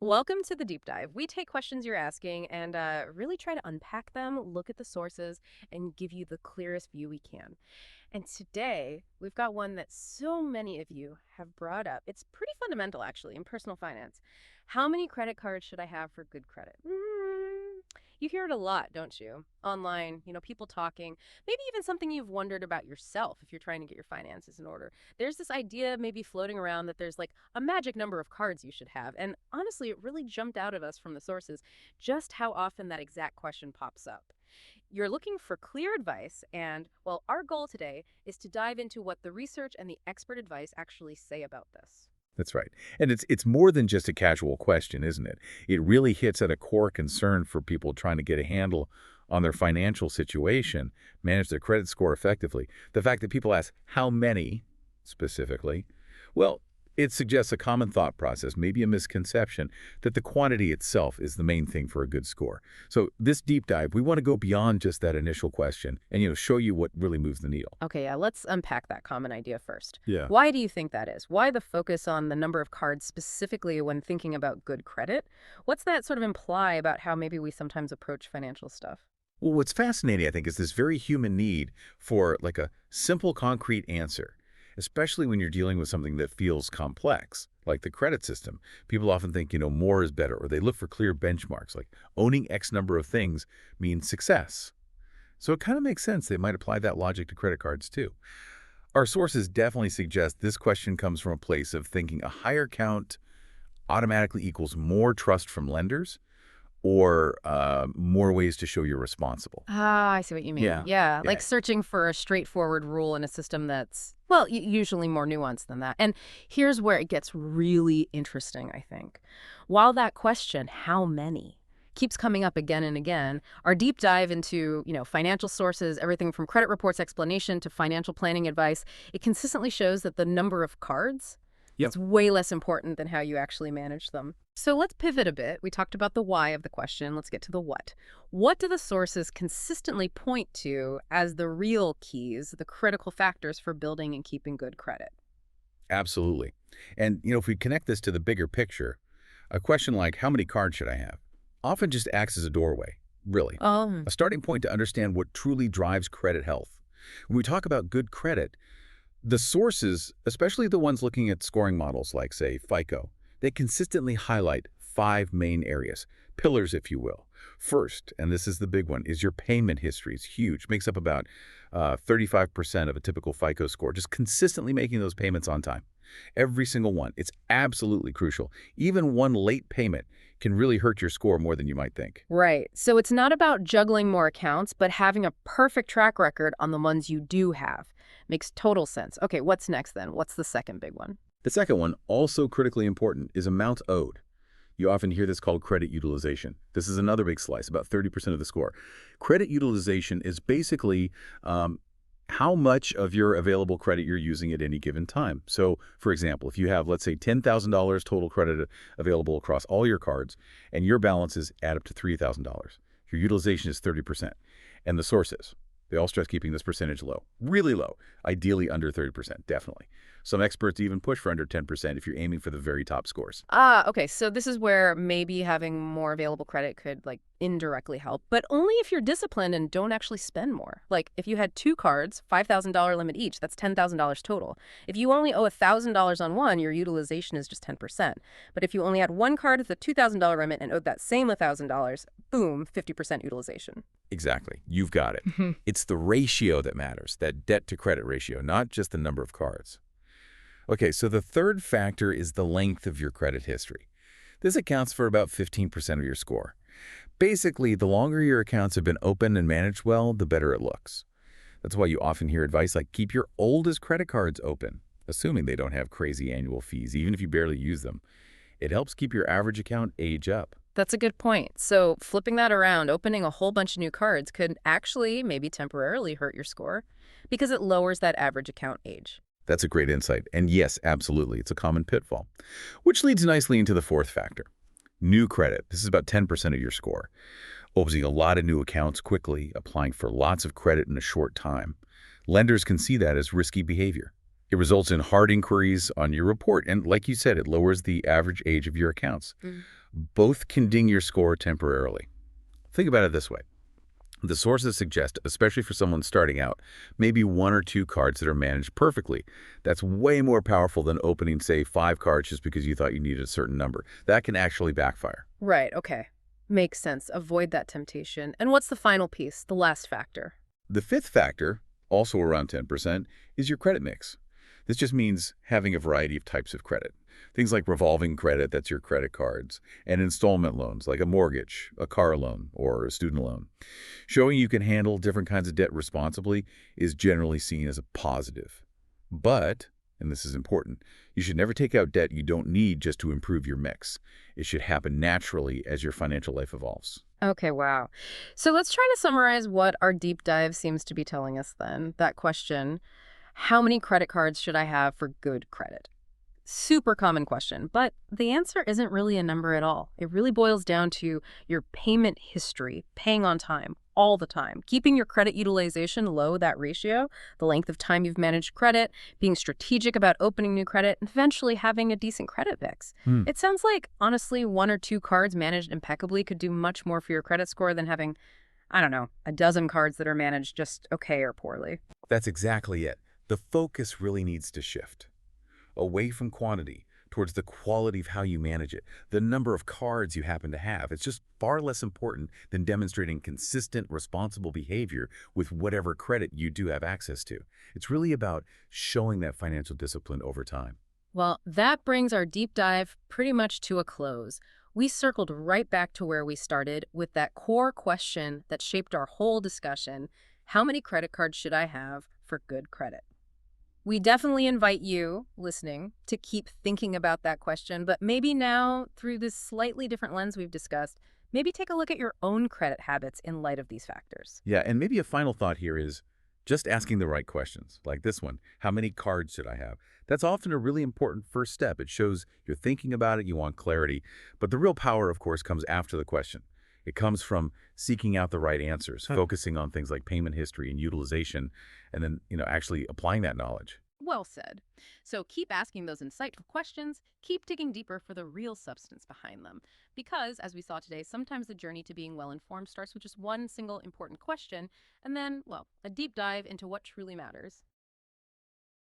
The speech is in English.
Welcome to the deep dive. We take questions you're asking and really try to unpack them, look at the sources, and give you the clearest view we can. And today, we've got one that so many of you have brought up. It's pretty fundamental, actually, in personal finance. How many credit cards should I have for good credit? You hear it a lot, don't you? Online, people talking, maybe even something you've wondered about yourself if you're trying to get your finances in order. There's this idea maybe floating around that there's like a magic number of cards you should have. And honestly, it really jumped out of us from the sources just how often that exact question pops up. You're looking for clear advice, and, well, our goal today is to dive into what the research and the expert advice actually say about this. That's right. And it's more than just a casual question, isn't it? It really hits at a core concern for people trying to get a handle on their financial situation, manage their credit score effectively. The fact that people ask, how many specifically? Well, it suggests a common thought process, maybe a misconception, that the quantity itself is the main thing for a good score. So this deep dive, we want to go beyond just that initial question and, show you what really moves the needle. Okay, yeah, let's unpack that common idea first. Yeah. Why do you think that is? Why the focus on the number of cards specifically when thinking about good credit? What's that sort of imply about how maybe we sometimes approach financial stuff? Well, what's fascinating, I think, is this very human need for like a simple, concrete answer, especially when you're dealing with something that feels complex, like the credit system. People often think, more is better, or they look for clear benchmarks, like owning X number of things means success. So it kind of makes sense they might apply that logic to credit cards, too. Our sources definitely suggest this question comes from a place of thinking a higher count automatically equals more trust from lenders or more ways to show you're responsible. Ah, I see what you mean. Yeah. Yeah, Yeah. like searching for a straightforward rule in a system that's, well, usually more nuanced than that. And here's where it gets really interesting, I think. While that question, how many, keeps coming up again and again, our deep dive into, financial sources, everything from credit reports explanation to financial planning advice, it consistently shows that the number of cards Yep. is way less important than how you actually manage them. So let's pivot a bit. We talked about the why of the question. Let's get to the what. What do the sources consistently point to as the real keys, the critical factors for building and keeping good credit? Absolutely. And, if we connect this to the bigger picture, a question like, how many cards should I have, often just acts as a doorway, really. Oh, A starting point to understand what truly drives credit health. When we talk about good credit, the sources, especially the ones looking at scoring models like, say, FICO, they consistently highlight 5 main areas, pillars, if you will. First, and this is the big one, is your payment history. It's huge. Makes up about 35% of a typical FICO score, just consistently making those payments on time. Every single one. It's absolutely crucial. Even one late payment can really hurt your score more than you might think. right. So it's not about juggling more accounts, but having a perfect track record on the ones you do have. Makes total sense. Okay, what's next then? What's the second big one? The second one, also critically important, is amount owed. You often hear this called credit utilization. This is another big slice, about 30% of the score. Credit utilization is basically how much of your available credit you're using at any given time. So, for example, if you have, let's say, $10,000 total credit available across all your cards, and your balances add up to $3,000, your utilization is 30%. And the sources, they all stress keeping this percentage low, really low, ideally under 30%, definitely. Some experts even push for under 10% if you're aiming for the very top scores. Ah, okay. So this is where maybe having more available credit could like indirectly help, but only if you're disciplined and don't actually spend more. Like if you had two cards, $5,000 limit each, that's $10,000 total. If you only owe $1,000 on one, your utilization is just 10%. But if you only had one card with a $2,000 limit and owed that same $1,000, boom, 50% utilization. Exactly. You've got it. It's the ratio that matters, that debt to credit ratio, not just the number of cards. Okay, so the third factor is the length of your credit history. This accounts for about 15% of your score. Basically, the longer your accounts have been open and managed well, the better it looks. That's why you often hear advice like keep your oldest credit cards open, assuming they don't have crazy annual fees, even if you barely use them. It helps keep your average account age up. That's a good point. So flipping that around, opening a whole bunch of new cards could actually maybe temporarily hurt your score because it lowers that average account age. That's a great insight. And yes, absolutely, it's a common pitfall. Which leads nicely into the fourth factor. New credit. This is about 10% of your score. Opening a lot of new accounts quickly, applying for lots of credit in a short time. Lenders can see that as risky behavior. It results in hard inquiries on your report, and like you said, it lowers the average age of your accounts. Both can ding your score temporarily. Think about it this way. The sources suggest, especially for someone starting out, maybe one or two cards that are managed perfectly. That's way more powerful than opening, say, 5 cards just because you thought you needed a certain number. That can actually backfire. Right, okay. Makes sense. Avoid that temptation. And what's the final piece, the last factor? The fifth factor, also around 10%, is your credit mix. This just means having a variety of types of credit. Things like revolving credit, that's your credit cards, and installment loans like a mortgage, a car loan, or a student loan. Showing you can handle different kinds of debt responsibly is generally seen as a positive. But, and this is important, you should never take out debt you don't need just to improve your mix. It should happen naturally as your financial life evolves. Okay, wow. So let's try to summarize what our deep dive seems to be telling us then. That question, how many credit cards should I have for good credit? Super common question, but the answer isn't really a number at all. It really boils down to your payment history, paying on time, all the time, keeping your credit utilization low, that ratio, the length of time you've managed credit, being strategic about opening new credit, and eventually having a decent credit mix. Hmm. It sounds like, honestly, one or two cards managed impeccably could do much more for your credit score than having, I don't know, a dozen cards that are managed just okay or poorly. That's exactly it. The focus really needs to shift away from quantity towards the quality of how you manage it, the number of cards you happen to have. It's just far less important than demonstrating consistent, responsible behavior with whatever credit you do have access to. It's really about showing that financial discipline over time. Well, that brings our deep dive pretty much to a close. We circled right back to where we started with that core question that shaped our whole discussion. How many credit cards should I have for good credit? We definitely invite you, listening, to keep thinking about that question, but maybe now, through this slightly different lens we've discussed, maybe take a look at your own credit habits in light of these factors. Yeah, and maybe a final thought here is just asking the right questions, like this one. How many cards should I have? That's often a really important first step. It shows you're thinking about it, you want clarity. But the real power, of course, comes after the question. It comes from seeking out the right answers, focusing on things like payment history and utilization, and then, actually applying that knowledge. Well said. So keep asking those insightful questions, keep digging deeper for the real substance behind them. Because, as we saw today, sometimes the journey to being well informed starts with just one single important question, and then, well, a deep dive into what truly matters.